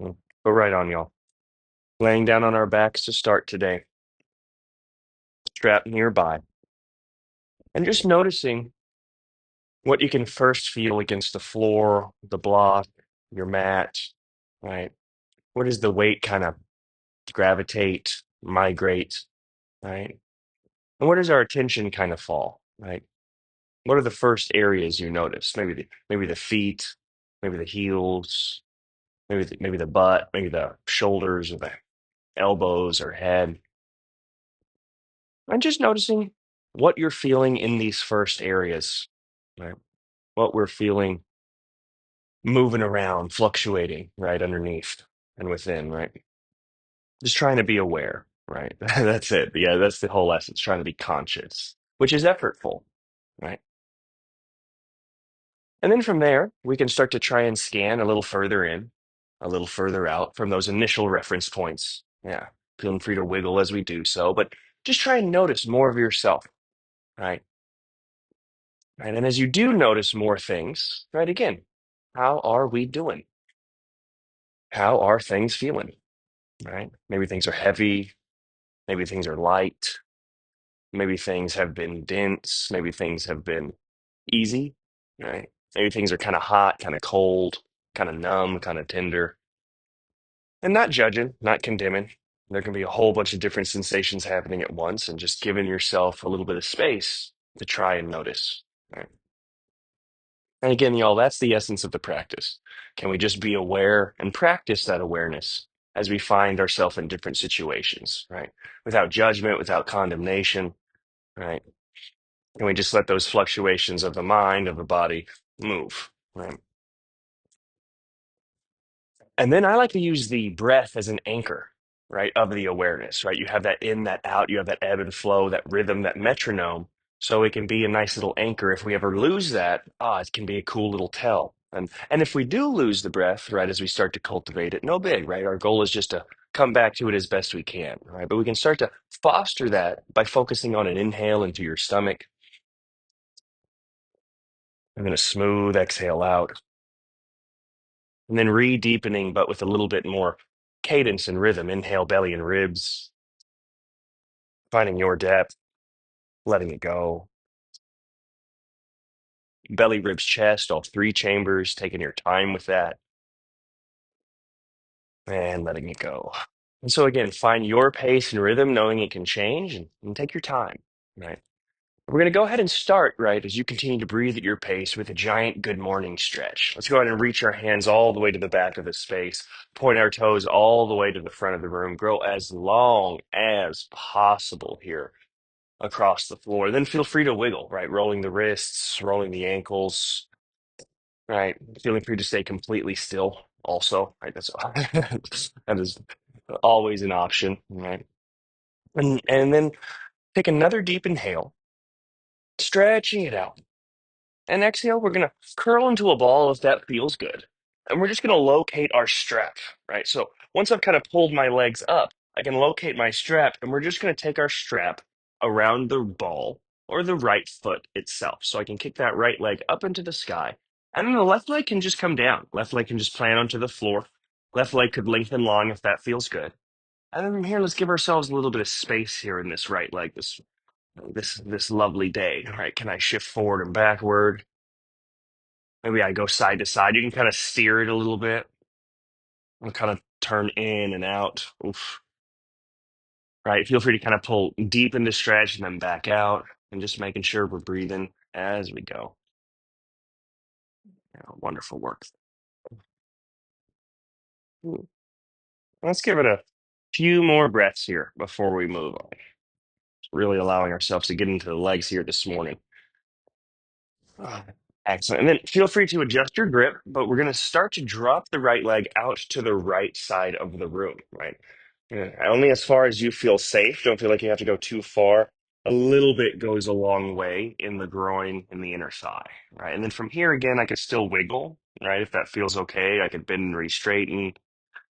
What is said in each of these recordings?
Go right on, y'all. Laying down on our backs to start today, strapped nearby, and just noticing what you can first feel against the floor, the block, your mat, right? Where does the weight kind of gravitate, migrate, right? And where does our attention kind of fall, right? What are the first areas you notice? Maybe the feet, maybe the heels, maybe the butt, maybe the shoulders or the elbows or head. And just noticing what you're feeling in these first areas, right? What we're feeling moving around, fluctuating right underneath and within, right? Just trying to be aware, right? That's it. Yeah, that's the whole essence, trying to be conscious, which is effortful, right? And then from there, we can start to try and scan a little further in, a little further out from those initial reference points. Yeah, feeling free to wiggle as we do so, but just try and notice more of yourself, right? Right. And as you do notice more things, right, again, how are we doing? How are things feeling? Right? Maybe things are heavy. Maybe things are light. Maybe things have been dense. Maybe things have been easy. Right? Maybe things are kind of hot, kind of cold, kind of numb, kind of tender. And not judging, not condemning. There can be a whole bunch of different sensations happening at once, and just giving yourself a little bit of space to try and notice. Right? And again, y'all, that's the essence of the practice. Can we just be aware and practice that awareness as we find ourselves in different situations, right? Without judgment, without condemnation, right? Can we just let those fluctuations of the mind, of the body move, right? And then I like to use the breath as an anchor, right, of the awareness, right? You have that in, that out, you have that ebb and flow, that rhythm, that metronome. So it can be a nice little anchor. If we ever lose that, it can be a cool little tell. And if we do lose the breath, right, as we start to cultivate it, no big, right? Our goal is just to come back to it as best we can, right? But we can start to foster that by focusing on an inhale into your stomach and then a smooth exhale out. And then re-deepening, but with a little bit more cadence and rhythm. Inhale, belly and ribs, finding your depth, letting it go. Belly, ribs, chest, all three chambers, taking your time with that and letting it go. And so again, find your pace and rhythm, knowing it can change, and take your time, right? We're going to go ahead and start, right, as you continue to breathe at your pace with a giant good morning stretch. Let's go ahead and reach our hands all the way to the back of the space, point our toes all the way to the front of the room, grow as long as possible here across the floor. Then feel free to wiggle, right? Rolling the wrists, rolling the ankles, right? Feeling free to stay completely still also, right? That's that is always an option, right? And then take another deep inhale, stretching it out. And exhale, we're going to curl into a ball if that feels good. And we're just going to locate our strap, right? So once I've kind of pulled my legs up, I can locate my strap, and we're just going to take our strap around the ball or the right foot itself. So I can kick that right leg up into the sky. And then the left leg can just come down. Left leg can just plant onto the floor. Left leg could lengthen long if that feels good. And then from here, let's give ourselves a little bit of space here in this right leg, this lovely day, right? Can I shift forward and backward? Maybe I go side to side. You can kind of steer it a little bit and kind of turn in and out. Oof. Right. Feel free to kind of pull deep into stretch and then back out, and just making sure we're breathing as we go. Yeah, wonderful work. Ooh. Let's give it a few more breaths here before we move on. Really allowing ourselves to get into the legs here this morning. Ah, excellent. And then feel free to adjust your grip, but we're going to start to drop the right leg out to the right side of the room, right? Yeah, only as far as you feel safe. Don't feel like you have to go too far. A little bit goes a long way in the groin and the inner thigh, right? And then from here again, I could still wiggle, right? If that feels okay, I could bend and re-straighten.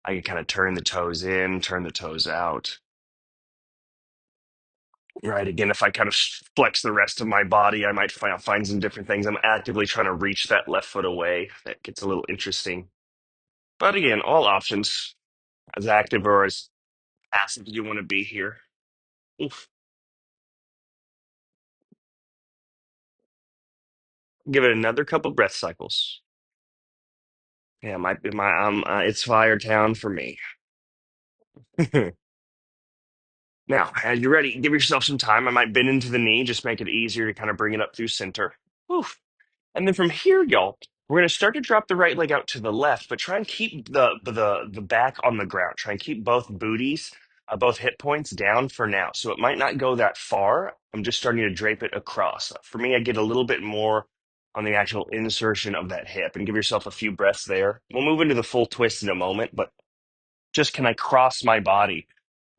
I could kind of turn the toes in, turn the toes out. Right. Again, if I kind of flex the rest of my body, I might find some different things. I'm actively trying to reach that left foot away. That gets a little interesting. But again, all options, as active or as passive as you want to be here. Oof. Give it another couple breath cycles. Yeah, it's fire town for me. Now, as you're ready, give yourself some time. I might bend into the knee, just make it easier to kind of bring it up through center. Oof. And then from here, y'all, we're going to start to drop the right leg out to the left, but try and keep the back on the ground. Try and keep both booties, both hip points down for now. So it might not go that far. I'm just starting to drape it across. For me, I get a little bit more on the actual insertion of that hip, and give yourself a few breaths there. We'll move into the full twist in a moment, but just can I cross my body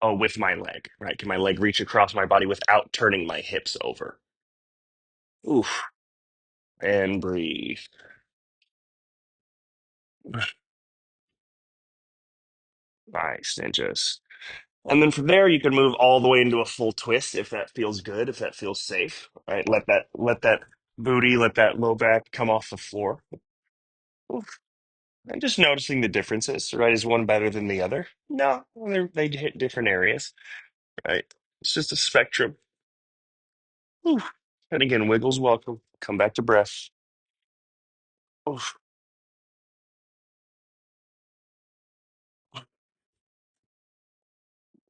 with my leg, right? Can my leg reach across my body without turning my hips over? Oof. And breathe. Nice. And then from there you can move all the way into a full twist if that feels good, if that feels safe. Right? Let that booty, let that low back come off the floor. Oof. And just noticing the differences, right? Is one better than the other? No, they hit different areas, right? It's just a spectrum. Oof. And again, wiggles welcome. Come back to breath. Oof.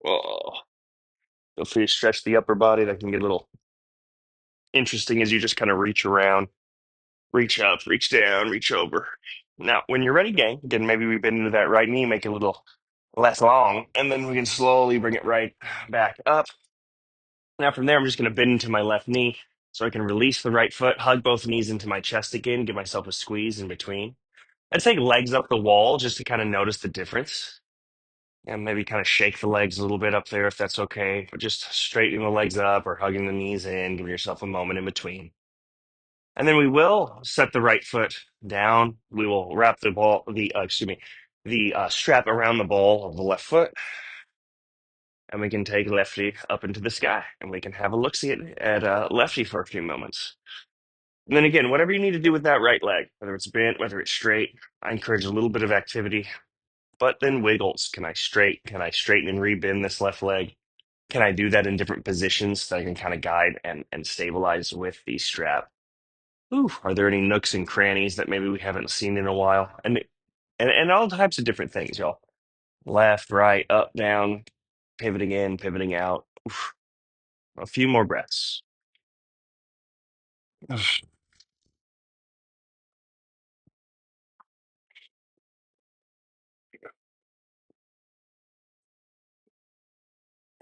Oh. Feel free to stretch the upper body. That can get a little interesting as you just kind of reach around, reach up, reach down, reach over. Now, when you're ready, gang, again, maybe we bend into that right knee, make it a little less long, and then we can slowly bring it right back up. Now, from there, I'm just going to bend into my left knee so I can release the right foot, hug both knees into my chest again, give myself a squeeze in between. I'd take legs up the wall just to kind of notice the difference. And maybe kind of shake the legs a little bit up there if that's okay. But just straightening the legs up or hugging the knees in, giving yourself a moment in between. And then we will set the right foot down. We will wrap the strap around the ball of the left foot, and we can take lefty up into the sky, and we can have a look see at lefty for a few moments. And then again, whatever you need to do with that right leg, whether it's bent, whether it's straight, I encourage a little bit of activity, but then wiggles. Can I straighten and rebend this left leg? Can I do that in different positions so I can kind of guide and stabilize with the strap? Ooh, are there any nooks and crannies that maybe we haven't seen in a while? And all types of different things, y'all. Left, right, up, down, pivoting in, pivoting out. Oof. A few more breaths.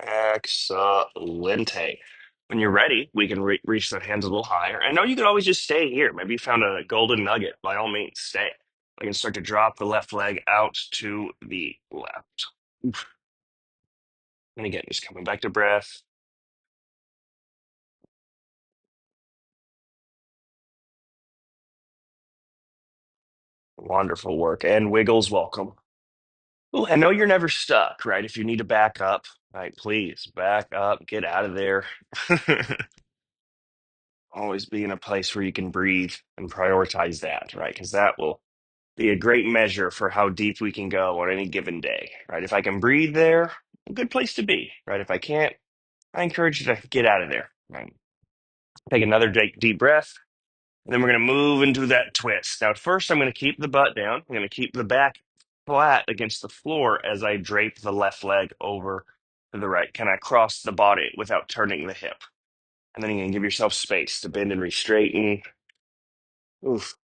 Excelente. When you're ready, we can reach the hands a little higher. I know you could always just stay here. Maybe you found a golden nugget. By all means, stay. I can start to drop the left leg out to the left. Oof. And again, just coming back to breath. Wonderful work. And wiggles welcome. Ooh, I know you're never stuck, right? If you need to back up, right, please back up, get out of there. Always be in a place where you can breathe and prioritize that, right? Because that will be a great measure for how deep we can go on any given day, right? If I can breathe there, a good place to be, right? If I can't, I encourage you to get out of there, right? Take another deep breath. And then we're going to move into that twist. Now, at first, I'm going to keep the butt down. I'm going to keep the back flat against the floor as I drape the left leg over to the right. Can I cross the body without turning the hip? And then you can give yourself space to bend and re-straighten. Oof,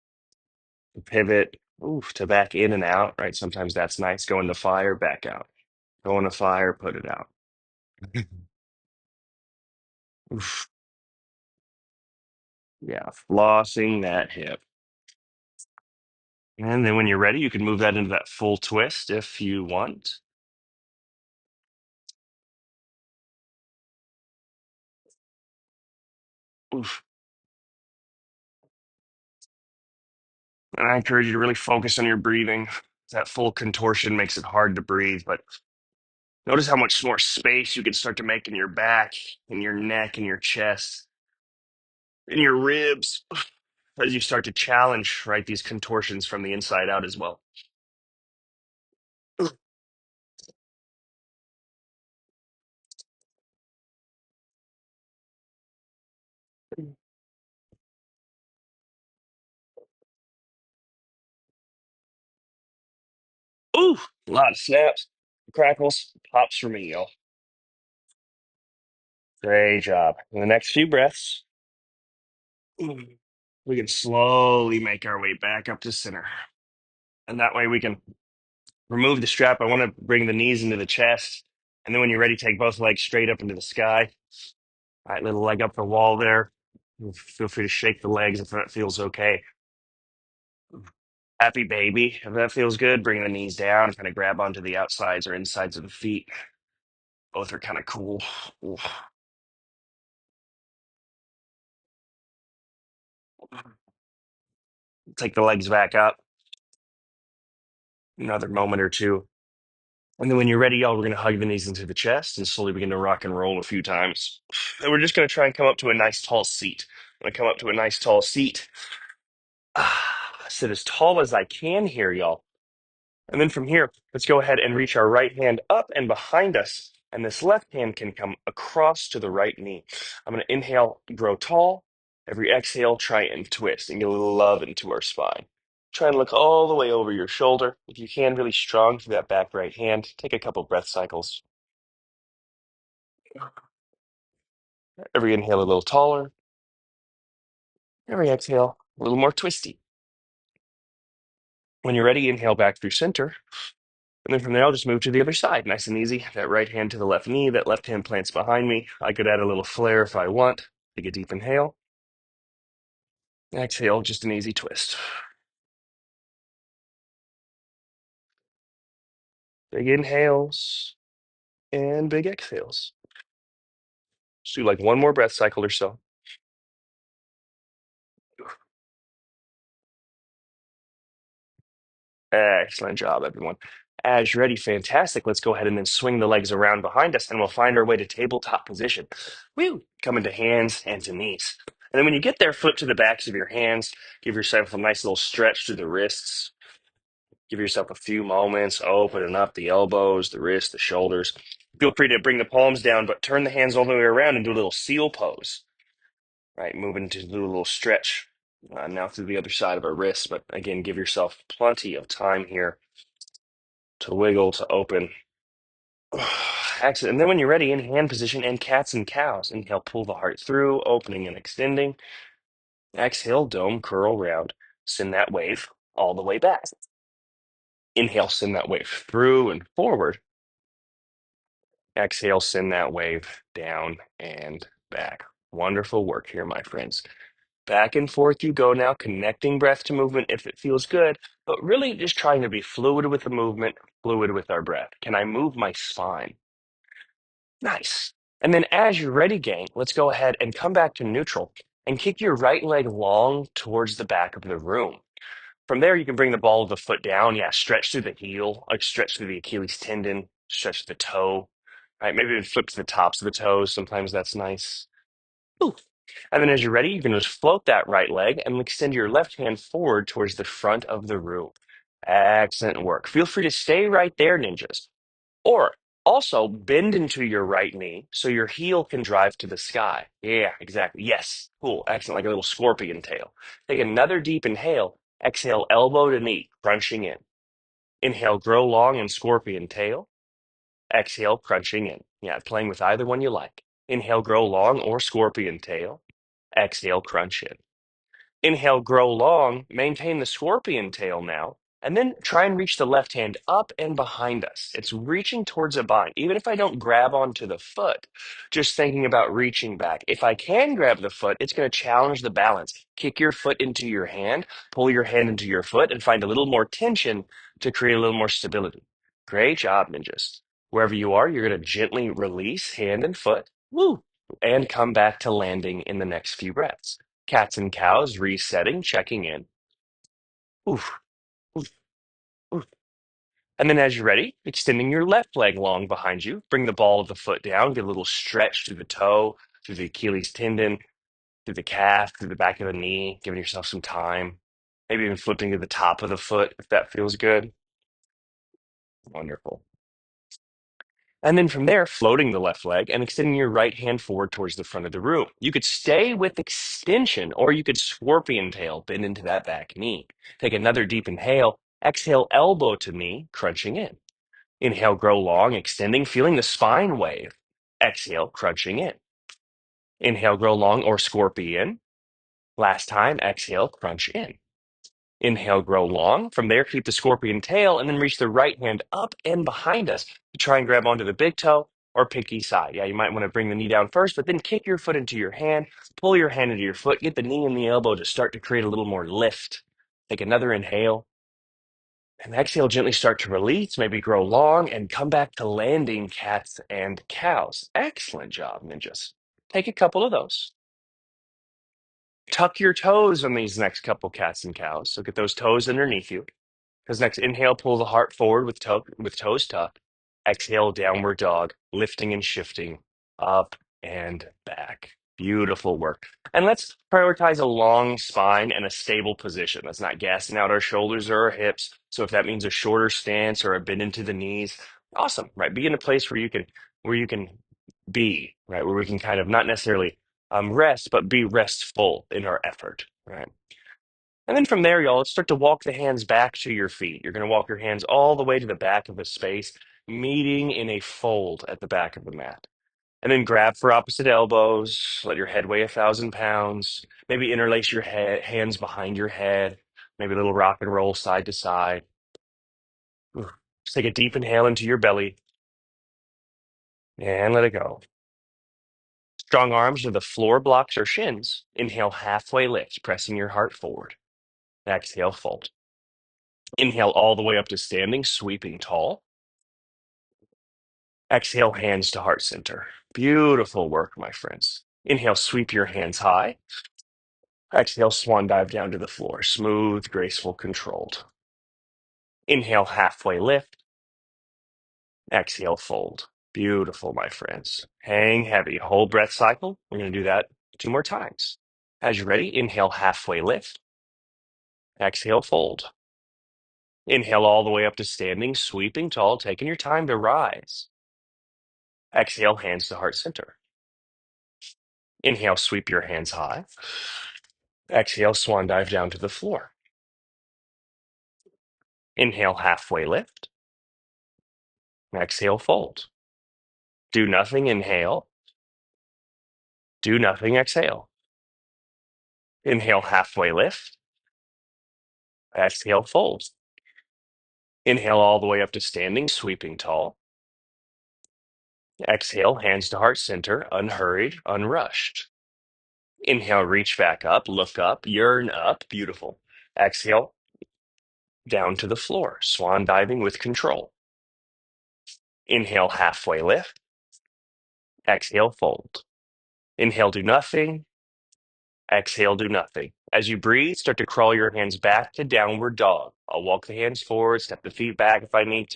to pivot. Oof, to back in and out, right? Sometimes that's nice. Go in the fire, back out. Go in the fire, put it out. Oof, yeah, flossing that hip. And then when you're ready, you can move that into that full twist if you want. Oof. And I encourage you to really focus on your breathing. That full contortion makes it hard to breathe, but notice how much more space you can start to make in your back, in your neck, in your chest, in your ribs, as you start to challenge, right, these contortions from the inside out as well. Woo! A lot of snaps, crackles, pops for me, y'all. Great job. In the next few breaths, we can slowly make our way back up to center. And that way we can remove the strap. I want to bring the knees into the chest. And then when you're ready, take both legs straight up into the sky. All right, little leg up the wall there. Feel free to shake the legs if that feels okay. Happy baby. If that feels good, bring the knees down, kind of grab onto the outsides or insides of the feet. Both are kind of cool. Ooh. Take the legs back up. Another moment or two. And then when you're ready, y'all, we're going to hug the knees into the chest and slowly begin to rock and roll a few times. And we're just going to try and come up to a nice tall seat. I'm going to come up to a nice tall seat. Sit as tall as I can here, y'all. And then from here, let's go ahead and reach our right hand up and behind us. And this left hand can come across to the right knee. I'm going to inhale, grow tall. Every exhale, try and twist and get a little love into our spine. Try and look all the way over your shoulder. If you can, really strong through that back right hand. Take a couple breath cycles. Every inhale, a little taller. Every exhale, a little more twisty. When you're ready, inhale back through center. And then from there, I'll just move to the other side. Nice and easy. That right hand to the left knee, that left hand plants behind me. I could add a little flare if I want. Take a deep inhale. Exhale, just an easy twist. Big inhales and big exhales. Just do like one more breath cycle or so. Excellent job, everyone. As you're ready, fantastic. Let's go ahead and then swing the legs around behind us, and we'll find our way to tabletop position. Woo! Come into hands and to knees. And then when you get there, flip to the backs of your hands. Give yourself a nice little stretch through the wrists. Give yourself a few moments, opening up the elbows, the wrists, the shoulders. Feel free to bring the palms down, but turn the hands all the way around and do a little seal pose. Right, moving to do a little stretch now through the other side of our wrists. But again, give yourself plenty of time here to wiggle, to open. Excellent. And then when you're ready, in hand position and cats and cows. Inhale, pull the heart through, opening and extending. Exhale, dome, curl round. Send that wave all the way back. Inhale, send that wave through and forward. Exhale, send that wave down and back. Wonderful work here, my friends. Back and forth you go now, connecting breath to movement if it feels good, but really just trying to be fluid with the movement, fluid with our breath. Can I move my spine? Nice. And then as you're ready, gang, let's go ahead and come back to neutral and kick your right leg long towards the back of the room. From there, you can bring the ball of the foot down. Yeah, stretch through the heel, like stretch through the Achilles tendon, stretch the toe. Right, maybe even flip to the tops of the toes. Sometimes that's nice. Ooh. And then as you're ready, you can just float that right leg and extend your left hand forward towards the front of the room. Excellent work. Feel free to stay right there, ninjas. Or also bend into your right knee so your heel can drive to the sky. Yeah, exactly. Yes. Cool. Excellent. Like a little scorpion tail. Take another deep inhale. Exhale, elbow to knee, crunching in. Inhale, grow long and scorpion tail. Exhale, crunching in. Yeah, playing with either one you like. Inhale, grow long or scorpion tail. Exhale, crunch in. Inhale, grow long, maintain the scorpion tail now, and then try and reach the left hand up and behind us. It's reaching towards a bind. Even if I don't grab onto the foot, just thinking about reaching back. If I can grab the foot, it's going to challenge the balance. Kick your foot into your hand, pull your hand into your foot, and find a little more tension to create a little more stability. Great job, ninjas. Wherever you are, you're going to gently release hand and foot. Woo! And come back to landing in the next few breaths. Cats and cows resetting, checking in. Oof, oof, oof. And then as you're ready, extending your left leg long behind you. Bring the ball of the foot down, get a little stretch through the toe, through the Achilles tendon, through the calf, through the back of the knee, giving yourself some time. Maybe even flipping to the top of the foot if that feels good. Wonderful. And then from there, floating the left leg and extending your right hand forward towards the front of the room. You could stay with extension, or you could scorpion tail, bend into that back knee. Take another deep inhale. Exhale, elbow to knee, crunching in. Inhale, grow long, extending, feeling the spine wave. Exhale, crunching in. Inhale, grow long or scorpion. Last time, exhale, crunch in. Inhale, grow long. From there, keep the scorpion tail and then reach the right hand up and behind us to try and grab onto the big toe or pinky side. Yeah, you might want to bring the knee down first, but then kick your foot into your hand, pull your hand into your foot, get the knee and the elbow to start to create a little more lift. Take another inhale and exhale, gently start to release, maybe grow long and come back to landing cats and cows. Excellent job, ninjas. Take a couple of those. Tuck your toes on these next couple cats and cows. So get those toes underneath you. Because next, inhale, pull the heart forward with toes tucked. Exhale, downward dog, lifting and shifting up and back. Beautiful work. And let's prioritize a long spine and a stable position. Let's not gassing out our shoulders or our hips. So if that means a shorter stance or a bend into the knees, awesome, right? Be in a place where you can be, right? Where we can kind of not necessarily rest, but be restful in our effort, right? And then from there, y'all, let's start to walk the hands back to your feet. You're going to walk your hands all the way to the back of the space, meeting in a fold at the back of the mat. And then grab for opposite elbows. Let your head weigh 1,000 pounds. Maybe interlace your hands behind your head. Maybe a little rock and roll side to side. Ooh. Just take a deep inhale into your belly and let it go. Strong arms to the floor, blocks, or shins. Inhale, halfway lift, pressing your heart forward. Exhale, fold. Inhale all the way up to standing, sweeping tall. Exhale, hands to heart center. Beautiful work, my friends. Inhale, sweep your hands high. Exhale, swan dive down to the floor. Smooth, graceful, controlled. Inhale, halfway lift. Exhale, fold. Beautiful, my friends. Hang heavy. Whole breath cycle. We're going to do that 2 more times. As you're ready, inhale, halfway lift. Exhale, fold. Inhale all the way up to standing, sweeping tall, taking your time to rise. Exhale, hands to heart center. Inhale, sweep your hands high. Exhale, swan dive down to the floor. Inhale, halfway lift. Exhale, fold. Do nothing, inhale. Do nothing, exhale. Inhale, halfway lift. Exhale, fold. Inhale all the way up to standing, sweeping tall. Exhale, hands to heart center, unhurried, unrushed. Inhale, reach back up, yearn up. Beautiful. Exhale, down to the floor, swan diving with control. Inhale, halfway lift. Exhale, fold. Inhale, do nothing. Exhale, do nothing. As you breathe, start to crawl your hands back to downward dog. I'll walk the hands forward, step the feet back if I need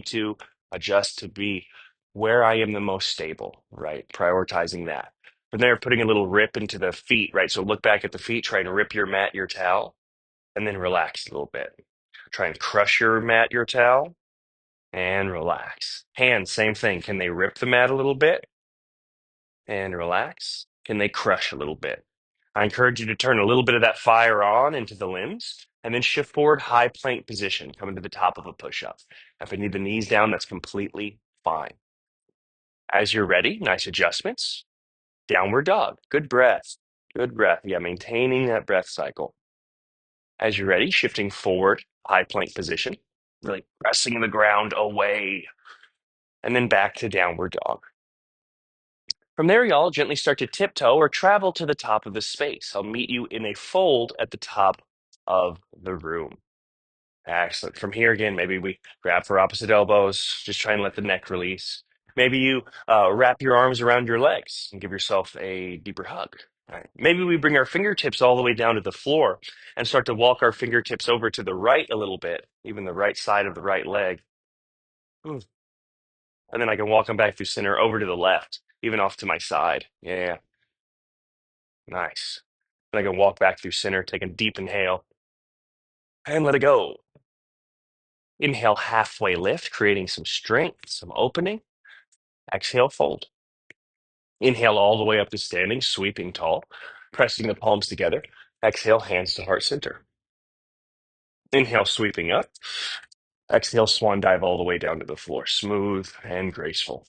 to, adjust to be where I am the most stable, right? Prioritizing that. From there, putting a little rip into the feet, right? So look back at the feet, try and rip your mat, your towel, and then relax a little bit. Try and crush your mat, your towel, and relax. Hands, same thing. Can they rip the mat a little bit and relax? Can they crush a little bit? I encourage you to turn a little bit of that fire on into the limbs and then shift forward, high plank position, coming to the top of a push up. If I need the knees down, that's completely fine. As you're ready, nice adjustments. Downward dog. Good breath. Good breath. Yeah, maintaining that breath cycle. As you're ready, shifting forward, high plank position, really pressing the ground away, and then back to downward dog. From there, y'all gently start to tiptoe or travel to the top of the space. I'll meet you in a fold at the top of the room. Excellent. From here, again, maybe we grab for opposite elbows, just try and let the neck release. Maybe you wrap your arms around your legs and give yourself a deeper hug. All right. Maybe we bring our fingertips all the way down to the floor and start to walk our fingertips over to the right a little bit, even the right side of the right leg. Hmm. And then I can walk them back through center over to the left, even off to my side. Yeah, nice. And I can walk back through center, take a deep inhale, and let it go. Inhale, halfway lift, creating some strength, some opening. Exhale, fold. Inhale all the way up to standing, sweeping tall, pressing the palms together. Exhale, hands to heart center. Inhale, sweeping up. Exhale, swan dive all the way down to the floor, smooth and graceful.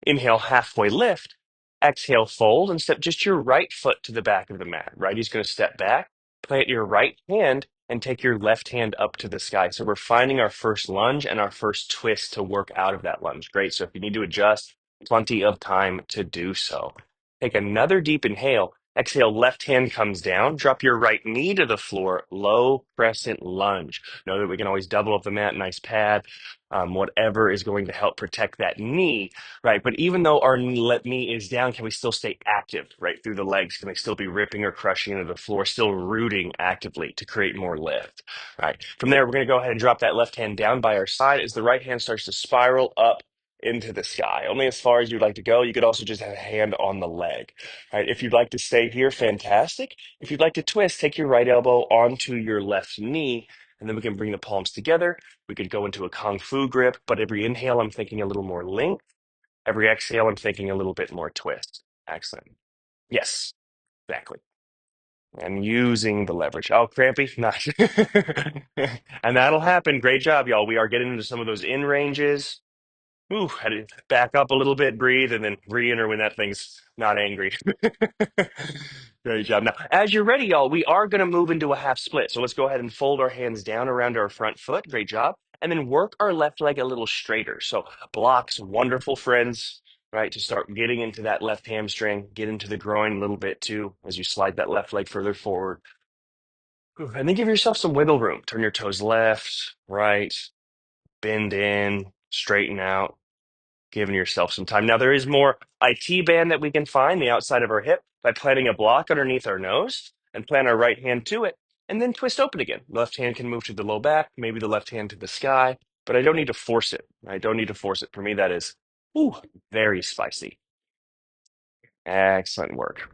Inhale, halfway lift. Exhale, fold and step just your right foot to the back of the mat. Righty's going to step back, plant your right hand, and take your left hand up to the sky. So we're finding our first lunge and our first twist to work out of that lunge. Great. So if you need to adjust, plenty of time to do so. Take another deep inhale. Exhale, left hand comes down. Drop your right knee to the floor. Low crescent lunge. Know that we can always double up the mat, nice pad, whatever is going to help protect that knee. Right. But even though our knee is down, can we still stay active right through the legs? Can they still be ripping or crushing into the floor, still rooting actively to create more lift? Right. From there, we're going to go ahead and drop that left hand down by our side as the right hand starts to spiral up into the sky. Only as far as you'd like to go. You could also just have a hand on the leg. Right. If you'd like to stay here, fantastic. If you'd like to twist, take your right elbow onto your left knee, and then we can bring the palms together. We could go into a kung fu grip, but every inhale, I'm thinking a little more length. Every exhale, I'm thinking a little bit more twist. Excellent. Yes, exactly. And using the leverage. Oh, crampy? Nice. And that'll happen. Great job, y'all. We are getting into some of those in ranges. Ooh, had to back up a little bit, breathe, and then re-enter when that thing's not angry. Great job. Now, as you're ready, y'all, we are going to move into a half split. So let's go ahead and fold our hands down around our front foot. Great job. And then work our left leg a little straighter. So blocks, wonderful friends, right? To start getting into that left hamstring, get into the groin a little bit too, as you slide that left leg further forward. Ooh, and then give yourself some wiggle room. Turn your toes left, right, bend in, straighten out, giving yourself some time. Now, there is more IT band that we can find the outside of our hip by planting a block underneath our nose and plant our right hand to it and then twist open again. Left hand can move to the low back, maybe the left hand to the sky, but I don't need to force it. I don't need to force it. For me, that is ooh, very spicy. Excellent work.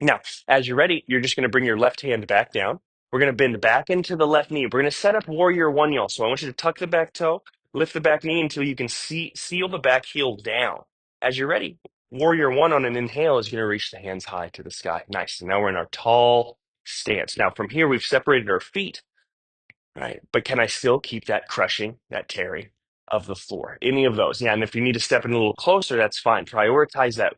Now, as you're ready, you're just going to bring your left hand back down. We're going to bend back into the left knee. We're going to set up warrior one, y'all. So I want you to tuck the back toe, lift the back knee until you can seal the back heel down. As you're ready, warrior one on an inhale is going to reach the hands high to the sky. Nice. And now we're in our tall stance. Now from here, we've separated our feet. Right. But can I still keep that crushing, that tearing of the floor? Any of those. Yeah. And if you need to step in a little closer, that's fine. Prioritize that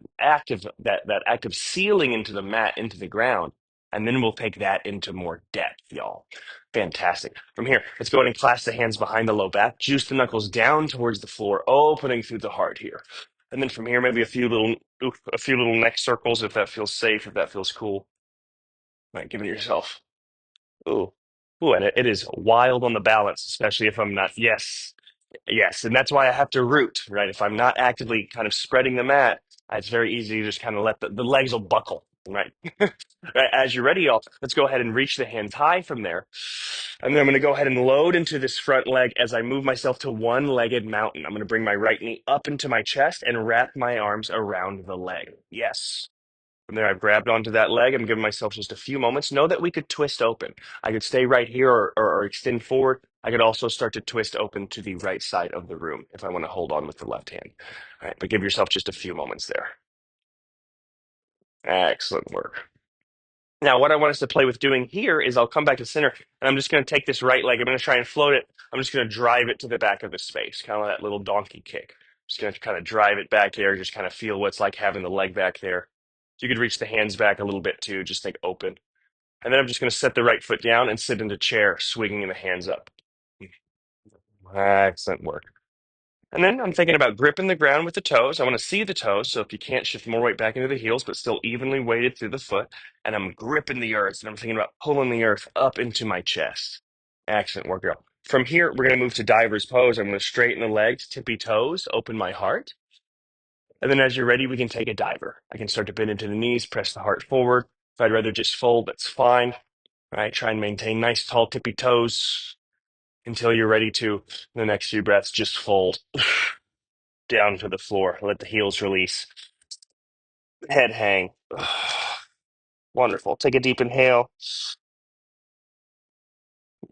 active sealing into the mat, into the ground. And then we'll take that into more depth, y'all. Fantastic. From here, let's go ahead and clasp the hands behind the low back, juice the knuckles down towards the floor, opening through the heart here. And then from here, maybe a few little neck circles if that feels safe, if that feels cool. Right, giving yourself. Ooh. Ooh, and it is wild on the balance, especially if I'm not. Yes, yes, and that's why I have to root, right? If I'm not actively kind of spreading the mat, it's very easy to just kind of let the legs will buckle, right? Right, as you're ready, y'all, let's go ahead and reach the hands high from there. And then I'm going to go ahead and load into this front leg as I move myself to one-legged mountain. I'm going to bring my right knee up into my chest and wrap my arms around the leg. Yes. From there, I've grabbed onto that leg. I'm giving myself just a few moments. Know that we could twist open. I could stay right here or extend forward. I could also start to twist open to the right side of the room if I want to hold on with the left hand. All right, but give yourself just a few moments there. Excellent work. Now, what I want us to play with doing here is I'll come back to center and I'm just going to take this right leg. I'm going to try and float it. I'm just going to drive it to the back of the space, kind of like that little donkey kick. Just going to kind of drive it back there, just kind of feel what it's like having the leg back there. You could reach the hands back a little bit too. Just think open. And then I'm just going to set the right foot down and sit in the chair, swinging the hands up. Excellent work. And then I'm thinking about gripping the ground with the toes. I want to see the toes. So if you can't shift more weight back into the heels, but still evenly weighted through the foot. And I'm gripping the earth. And I'm thinking about pulling the earth up into my chest. Excellent work, girl. From here, we're going to move to diver's pose. I'm going to straighten the legs, tippy toes, open my heart. And then as you're ready, we can take a diver. I can start to bend into the knees, press the heart forward. If I'd rather just fold, that's fine. Right? Try and maintain nice tall tippy toes until you're ready to, the next few breaths, just fold down to the floor. Let the heels release. Head hang. Wonderful. Take a deep inhale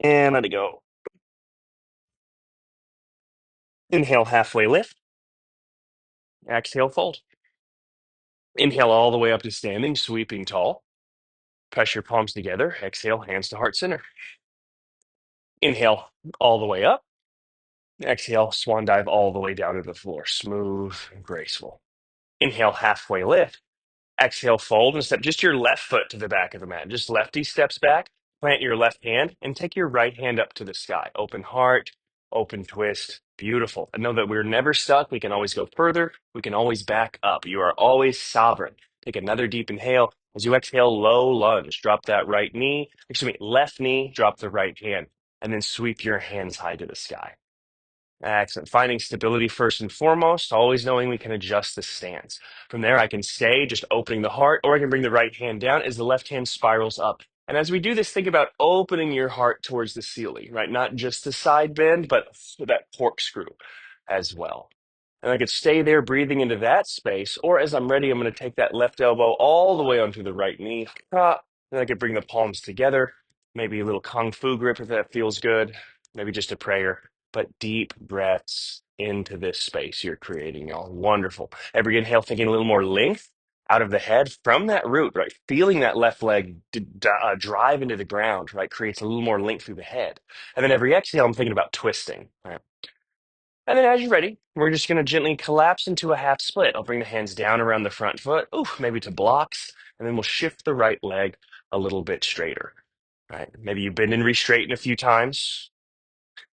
and let it go. Inhale, halfway lift. Exhale, fold. Inhale all the way up to standing, sweeping tall. Press your palms together. Exhale, hands to heart center. Inhale all the way up. Exhale, swan dive all the way down to the floor. Smooth and graceful. Inhale, halfway lift. Exhale, fold and step just your left foot to the back of the mat. Just lefty steps back, plant your left hand, and take your right hand up to the sky. Open heart, open twist. Beautiful. And know that we're never stuck. We can always go further. We can always back up. You are always sovereign. Take another deep inhale. As you exhale, low lunge. Drop that right knee, excuse me, left knee, drop the right hand, and then sweep your hands high to the sky. Excellent. Finding stability first and foremost, always knowing we can adjust the stance. From there, I can stay, just opening the heart, or I can bring the right hand down as the left hand spirals up. And as we do this, think about opening your heart towards the ceiling, right? Not just the side bend, but that corkscrew as well. And I could stay there breathing into that space, or as I'm ready, I'm going to take that left elbow all the way onto the right knee. Then I could bring the palms together, maybe a little kung fu grip if that feels good, maybe just a prayer, but deep breaths into this space you're creating, y'all. Wonderful. Every inhale, thinking a little more length out of the head from that root, right? Feeling that left leg drive into the ground, right? Creates a little more length through the head. And then every exhale, I'm thinking about twisting, right? And then as you're ready, we're just going to gently collapse into a half split. I'll bring the hands down around the front foot, ooh, maybe to blocks, and then we'll shift the right leg a little bit straighter, right? Maybe you bend and re-straighten a few times.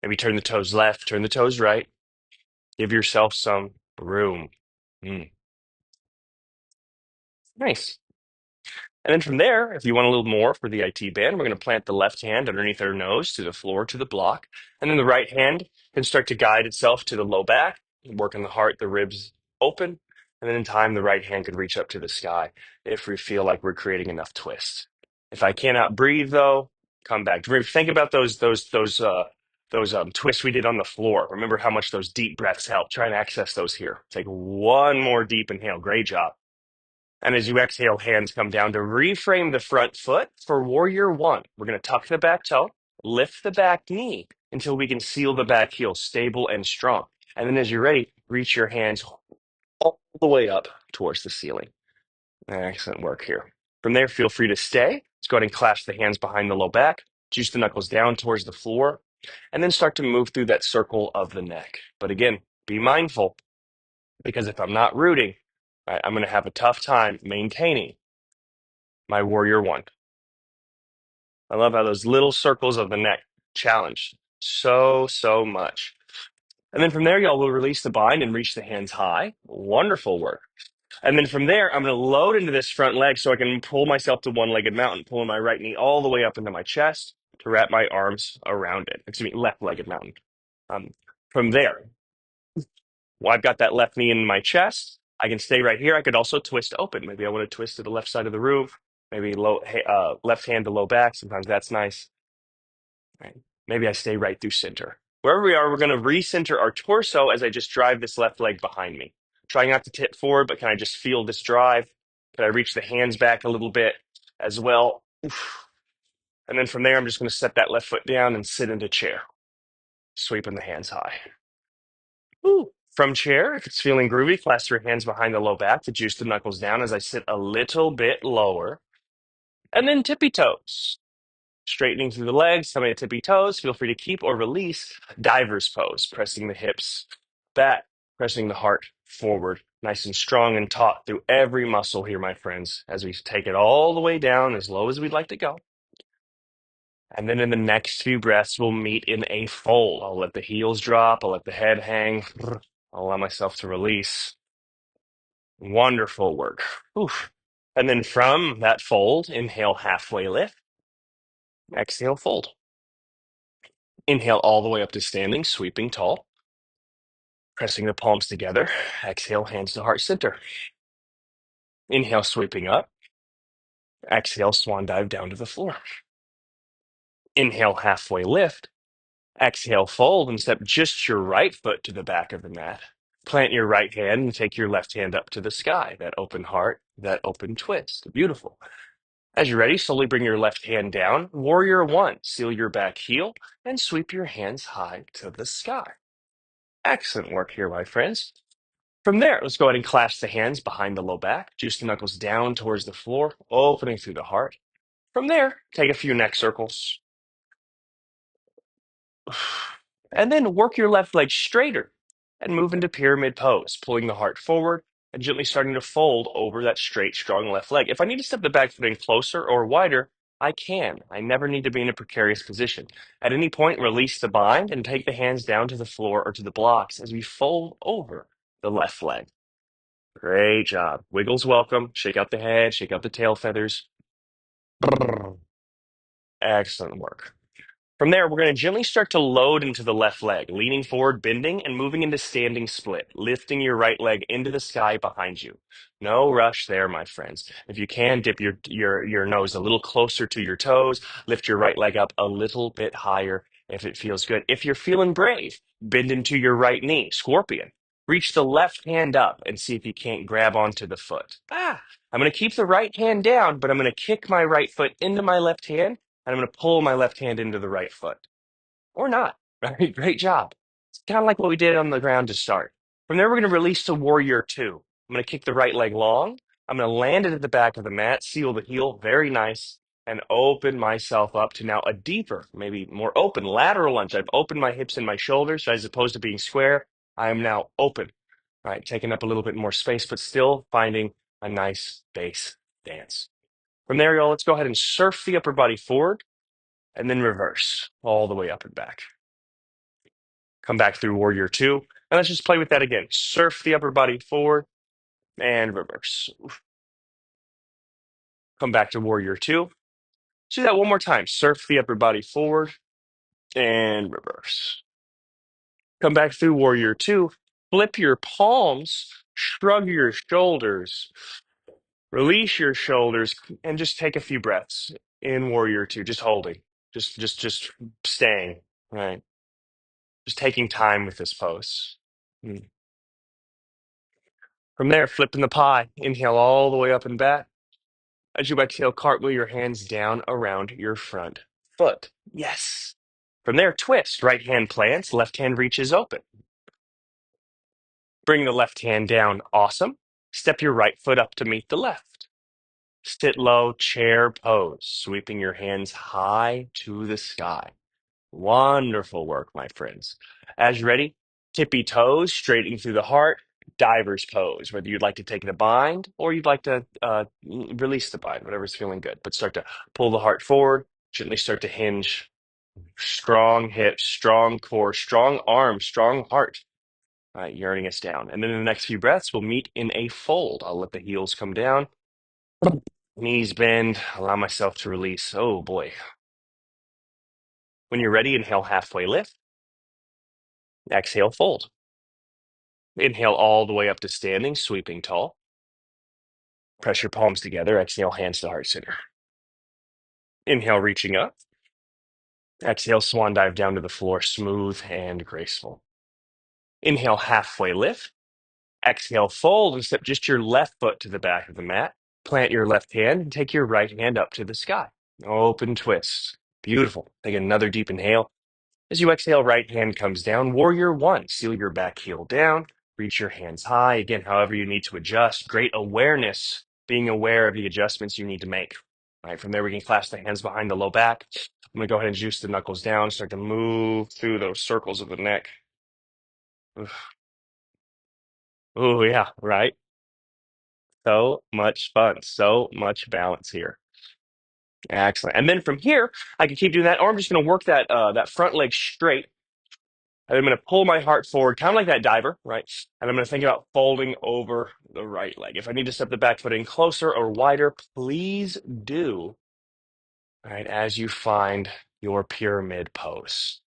Maybe turn the toes left, turn the toes right. Give yourself some room. Mm, nice. And then from there, if you want a little more for the IT band, we're going to plant the left hand underneath our nose to the floor to the block. And then the right hand can start to guide itself to the low back, working the heart, the ribs open. And then in time, the right hand could reach up to the sky if we feel like we're creating enough twist. If I cannot breathe, though, come back. Think about those twists we did on the floor. Remember how much those deep breaths help. Try and access those here. Take one more deep inhale. Great job. And as you exhale, hands come down to reframe the front foot for warrior one. We're going to tuck the back toe, lift the back knee until we can seal the back heel stable and strong. And then as you're ready, reach your hands all the way up towards the ceiling. Excellent work here. From there, feel free to stay. Let's go ahead and clasp the hands behind the low back, juice the knuckles down towards the floor, and then start to move through that circle of the neck. But again, be mindful because if I'm not rooting, right, I'm going to have a tough time maintaining my warrior one. I love how those little circles of the neck challenge so much. And then from there, y'all will release the bind and reach the hands high. Wonderful work. And then from there, I'm going to load into this front leg so I can pull myself to one-legged mountain, pulling my right knee all the way up into my chest to wrap my arms around it. Excuse me, left-legged mountain. Um, from there, well, I've got that left knee in my chest. I can stay right here. I could also twist open. Maybe I want to twist to the left side of the room. Maybe left hand to low back. Sometimes that's nice. Right. Maybe I stay right through center. Wherever we are, we're going to recenter our torso as I just drive this left leg behind me. Trying not to tip forward, but can I just feel this drive? Can I reach the hands back a little bit as well? Oof. And then from there, I'm just going to set that left foot down and sit into chair, sweeping the hands high. Ooh. From chair, if it's feeling groovy, clasp your hands behind the low back to juice the knuckles down as I sit a little bit lower. And then tippy toes. Straightening through the legs, coming to tippy toes. Feel free to keep or release diver's pose, pressing the hips back, pressing the heart forward, nice and strong and taut through every muscle here, my friends, as we take it all the way down as low as we'd like to go. And then in the next few breaths, we'll meet in a fold. I'll let the heels drop. I'll let the head hang. I'll allow myself to release. Wonderful work. Oof. And then from that fold, inhale, halfway lift. Exhale, fold. Inhale all the way up to standing, sweeping tall. Pressing the palms together. Exhale, hands to heart center. Inhale, sweeping up. Exhale, swan dive down to the floor. Inhale, halfway lift. Exhale, fold and step just your right foot to the back of the mat. Plant your right hand and take your left hand up to the sky. That open heart, that open twist. Beautiful. As you're ready, slowly bring your left hand down. Warrior one. Seal your back heel and sweep your hands high to the sky. Excellent work here, my friends. From there, let's go ahead and clasp the hands behind the low back. Juice the knuckles down towards the floor, opening through the heart. From there, take a few neck circles. And then work your left leg straighter and move into pyramid pose, pulling the heart forward and gently starting to fold over that straight, strong left leg. If I need to step the back foot in closer or wider, I can. I never need to be in a precarious position. At any point, release the bind and take the hands down to the floor or to the blocks as we fold over the left leg. Great job. Wiggles welcome. Shake out the head, shake out the tail feathers. Excellent work. From there, we're going to gently start to load into the left leg, leaning forward, bending, and moving into standing split, lifting your right leg into the sky behind you. No rush there, my friends. If you can, dip your nose a little closer to your toes, lift your right leg up a little bit higher if it feels good. If you're feeling brave, bend into your right knee, scorpion. Reach the left hand up and see if you can't grab onto the foot. I'm going to keep the right hand down, but I'm going to kick my right foot into my left hand and I'm going to pull my left hand into the right foot. Or not. Right? Great job. It's kind of like what we did on the ground to start. From there, we're going to release to warrior two. I'm going to kick the right leg long. I'm going to land it at the back of the mat, seal the heel, very nice, and open myself up to now a deeper, maybe more open lateral lunge. I've opened my hips and my shoulders as opposed to being square. I am now open, right? Taking up a little bit more space, but still finding a nice base dance. From there, y'all, let's go ahead and surf the upper body forward and then reverse all the way up and back. Come back through warrior two. And let's just play with that again. Surf the upper body forward and reverse. Come back to warrior two. Let's do that one more time. Surf the upper body forward and reverse. Come back through warrior two. Flip your palms, shrug your shoulders, release your shoulders, and just take a few breaths in warrior two, just holding, just staying, right? Just taking time with this pose. Mm. From there, flipping the pie. Inhale all the way up and back. As you exhale, cartwheel your hands down around your front foot. Yes. From there, twist. Right hand plants, left hand reaches open. Bring the left hand down. Awesome. Step your right foot up to meet the left. Sit low, chair pose, sweeping your hands high to the sky. Wonderful work, my friends. As you're ready, tippy toes, straightening through the heart, diver's pose, whether you'd like to take the bind or you'd like to release the bind, whatever's feeling good. But start to pull the heart forward, gently start to hinge. Strong hips, strong core, strong arms, strong heart, yearning us down. And then in the next few breaths, we'll meet in a fold. I'll let the heels come down, knees bend, allow myself to release. Oh boy. When you're ready, inhale, halfway lift. Exhale, fold. Inhale all the way up to standing, sweeping tall. Press your palms together. Exhale, hands to heart center. Inhale, reaching up. Exhale, swan dive down to the floor, smooth and graceful. Inhale, halfway lift. Exhale, fold and step just your left foot to the back of the mat. Plant your left hand and take your right hand up to the sky. Open twist. Beautiful. Take another deep inhale. As you exhale, right hand comes down. Warrior one. Seal your back heel down. Reach your hands high. Again, however you need to adjust. Great awareness, being aware of the adjustments you need to make. All right, from there, we can clasp the hands behind the low back. I'm going to go ahead and juice the knuckles down. Start to move through those circles of the neck. Oh, yeah, right. So much fun. So much balance here. Excellent. And then from here, I can keep doing that, or I'm just going to work that front leg straight. And I'm going to pull my heart forward, kind of like that diver, right? And I'm going to think about folding over the right leg. If I need to step the back foot in closer or wider, please do, all right, as you find your pyramid pose.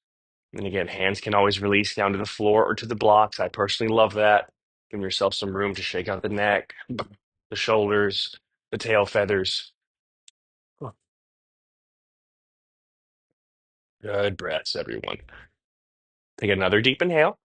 And again, hands can always release down to the floor or to the blocks. I personally love that. Give yourself some room to shake out the neck, the shoulders, the tail feathers. Good breaths, everyone. Take another deep inhale.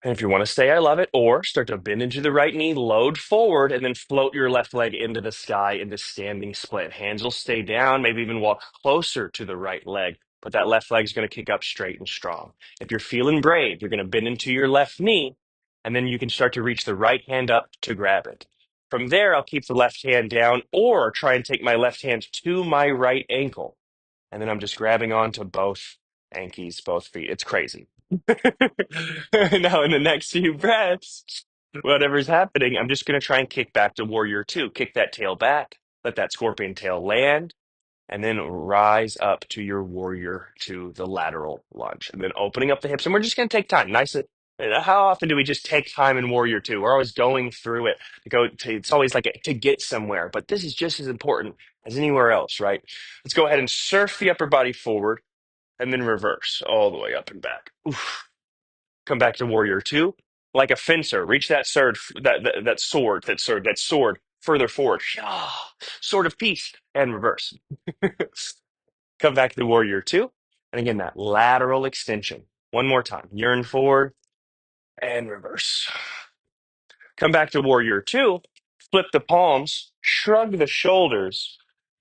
And if you want to stay, I love it. Or start to bend into the right knee, load forward, and then float your left leg into the sky into standing split. Hands will stay down, maybe even walk closer to the right leg. But that left leg is going to kick up straight and strong. If you're feeling brave, you're going to bend into your left knee, and then you can start to reach the right hand up to grab it. From there, I'll keep the left hand down or try and take my left hand to my right ankle. And then I'm just grabbing onto both Ankies, both feet. It's crazy. Now, in the next few breaths, whatever's happening, I'm just going to try and kick back to warrior two. Kick that tail back, let that scorpion tail land, and then rise up to your warrior to the lateral lunge. And then opening up the hips. And we're just going to take time. How often do we just take time in warrior two? We're always going through it it's always like to get somewhere, but this is just as important as anywhere else, right? Let's go ahead and surf the upper body forward and then reverse all the way up and back. Oof. Come back to warrior two, like a fencer. Reach that sword further forward. Sword of peace and reverse. Come back to warrior two, and again that lateral extension. One more time. Yearn forward and reverse. Come back to warrior two. Flip the palms. Shrug the shoulders.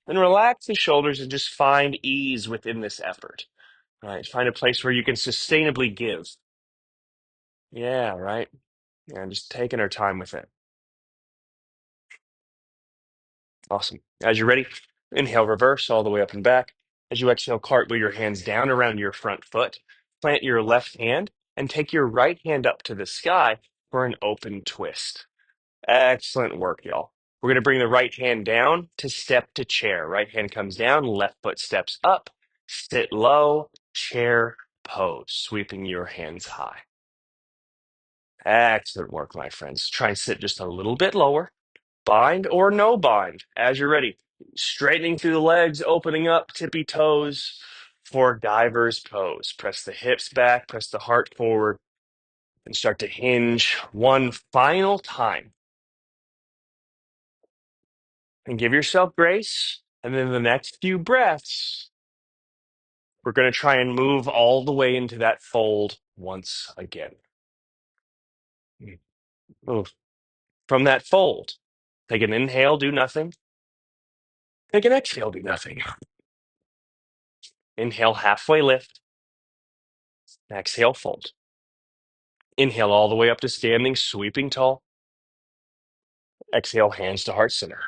Then relax the shoulders and just find ease within this effort. All right, find a place where you can sustainably give. Yeah, right. And just taking our time with it. Awesome. As you're ready, inhale, reverse all the way up and back. As you exhale, cartwheel your hands down around your front foot. Plant your left hand and take your right hand up to the sky for an open twist. Excellent work, y'all. We're going to bring the right hand down to step to chair. Right hand comes down, left foot steps up. Sit low, chair pose, sweeping your hands high. Excellent work, my friends. Try and sit just a little bit lower. Bind or no bind, as you're ready. Straightening through the legs, opening up, tippy toes for diver's pose. Press the hips back, press the heart forward, and start to hinge one final time. And give yourself grace. And then the next few breaths, we're going to try and move all the way into that fold once again. Move. From that fold, take an inhale, do nothing. Take an exhale, do nothing. Inhale, halfway lift. Exhale, fold. Inhale all the way up to standing, sweeping tall. Exhale, hands to heart center.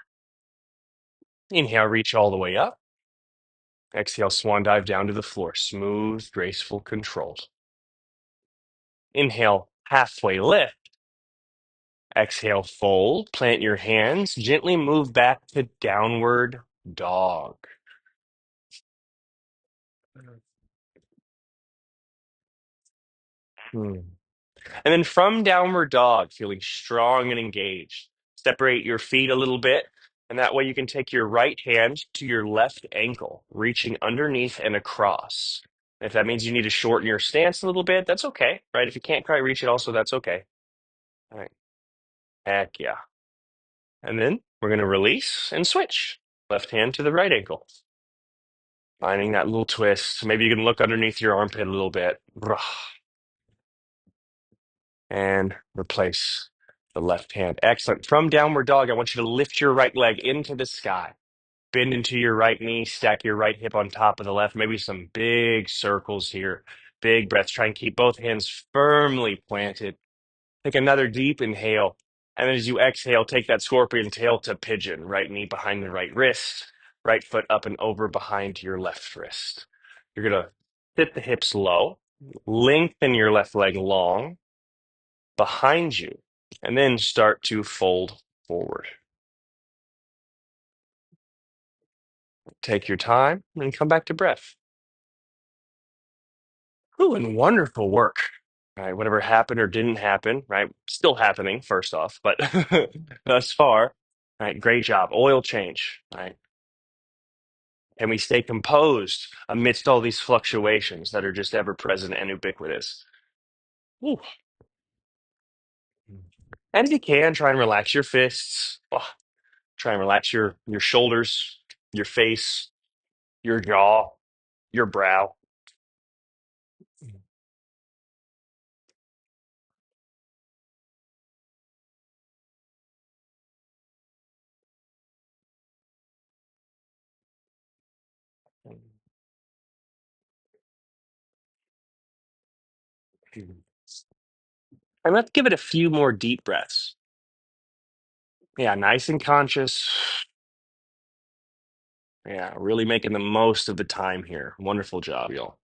Inhale, reach all the way up. Exhale, swan dive down to the floor. Smooth, graceful, controlled. Inhale, halfway lift. Exhale, fold. Plant your hands. Gently move back to downward dog. Hmm. And then from downward dog, feeling strong and engaged, separate your feet a little bit. And that way you can take your right hand to your left ankle, reaching underneath and across. If that means you need to shorten your stance a little bit, that's okay, right? If you can't quite reach it, also, that's okay. All right. Heck yeah. And then we're going to release and switch. Left hand to the right ankle. Finding that little twist. Maybe you can look underneath your armpit a little bit. And replace the left hand. Excellent. From downward dog, I want you to lift your right leg into the sky. Bend into your right knee, stack your right hip on top of the left. Maybe some big circles here. Big breaths. Try and keep both hands firmly planted. Take another deep inhale. And then as you exhale, take that scorpion tail to pigeon. Right knee behind the right wrist. Right foot up and over behind your left wrist. You're going to sit the hips low. Lengthen your left leg long behind you, and then start to fold forward. Take your time and come back to breath. Ooh, and wonderful work. All right, whatever happened or didn't happen, right? Still happening, first off, but thus far, all right, great job. Oil change, all right? Can we stay composed amidst all these fluctuations that are just ever present and ubiquitous? Ooh. And if you can, try and relax your fists. Oh, try and relax your shoulders, your face, your jaw, your brow. And let's give it a few more deep breaths. Yeah, nice and conscious. Yeah, really making the most of the time here. Wonderful job, y'all.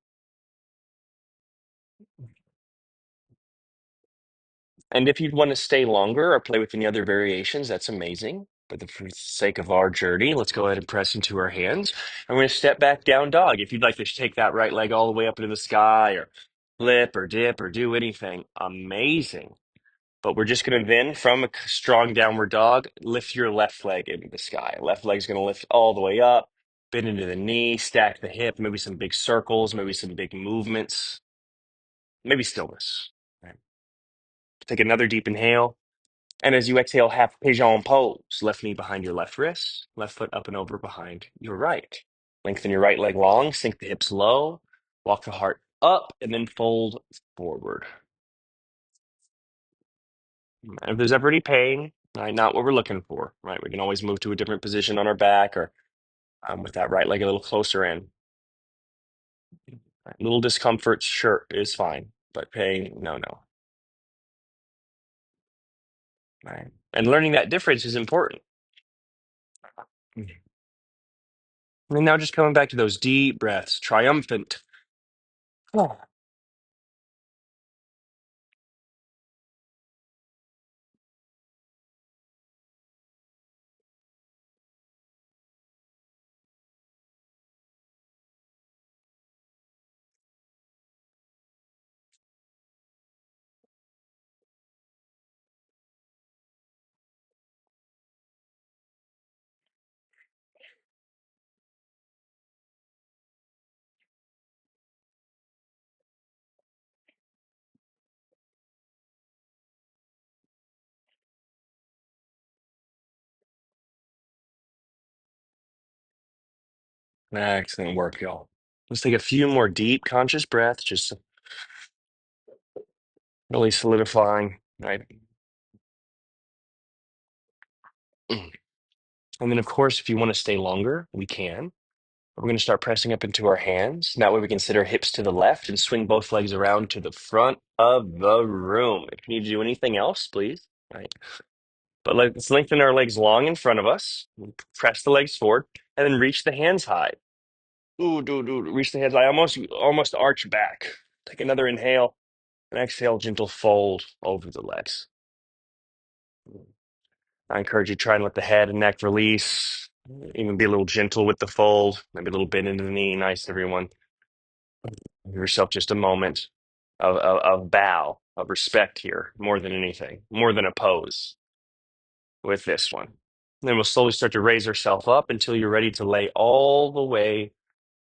And if you'd want to stay longer or play with any other variations, that's amazing. But for the sake of our journey, let's go ahead and press into our hands. I'm going to step back down dog. If you'd like to take that right leg all the way up into the sky or flip or dip or do anything, amazing. But we're just going to then, from a strong downward dog, lift your left leg into the sky. Left leg's going to lift all the way up, bend into the knee, stack the hip, maybe some big circles, maybe some big movements, maybe stillness. Right. Take another deep inhale. And as you exhale, half pigeon pose. Left knee behind your left wrist, left foot up and over behind your right. Lengthen your right leg long, sink the hips low, walk the heart up, and then fold forward. And if there's ever any pain, right, not what we're looking for, right? We can always move to a different position on our back or with that right leg a little closer in. Right? Little discomfort, sure, is fine, but pain, no, no. Right? And learning that difference is important. And now just coming back to those deep breaths, triumphant. Excellent work, y'all. Let's take a few more deep, conscious breaths, just really solidifying, right? Mm. And then, of course, if you want to stay longer, we can. We're going to start pressing up into our hands. That way we can sit our hips to the left and swing both legs around to the front of the room. If you need to do anything else, please. Right. But let's lengthen our legs long in front of us. Press the legs forward and then reach the hands high. Ooh, reach the hands high. Almost arch back. Take another inhale and exhale, gentle fold over the legs. I encourage you to try and let the head and neck release. Even be a little gentle with the fold. Maybe a little bend into the knee. Nice, everyone. Give yourself just a moment of bow, of respect here, more than anything, more than a pose with this one. Then we'll slowly start to raise ourselves up until you're ready to lay all the way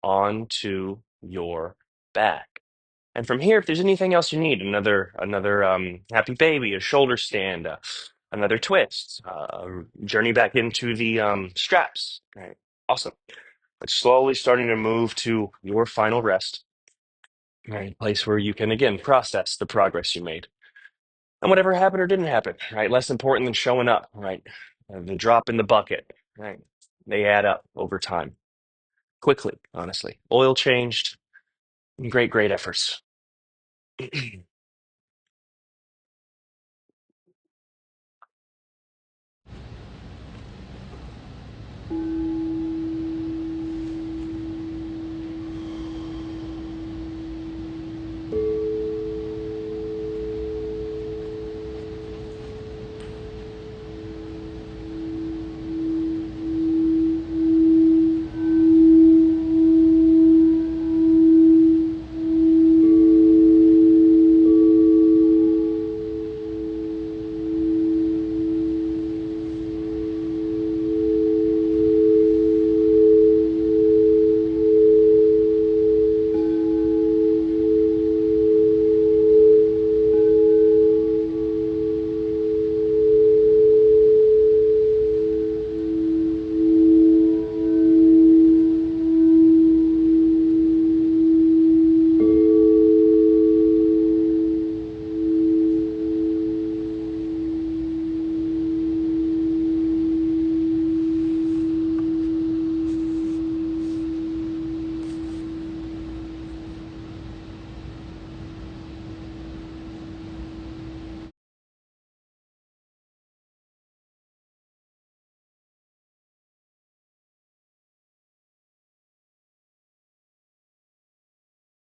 onto your back. And from here, if there's anything else you need, another happy baby, a shoulder stand, another twist, journey back into the straps. Right, awesome. But slowly starting to move to your final rest. Right, place where you can again process the progress you made and whatever happened or didn't happen. Right, less important than showing up. Right, the drop in the bucket. Right, they add up over time, quickly. Honestly, oil changed. Great efforts.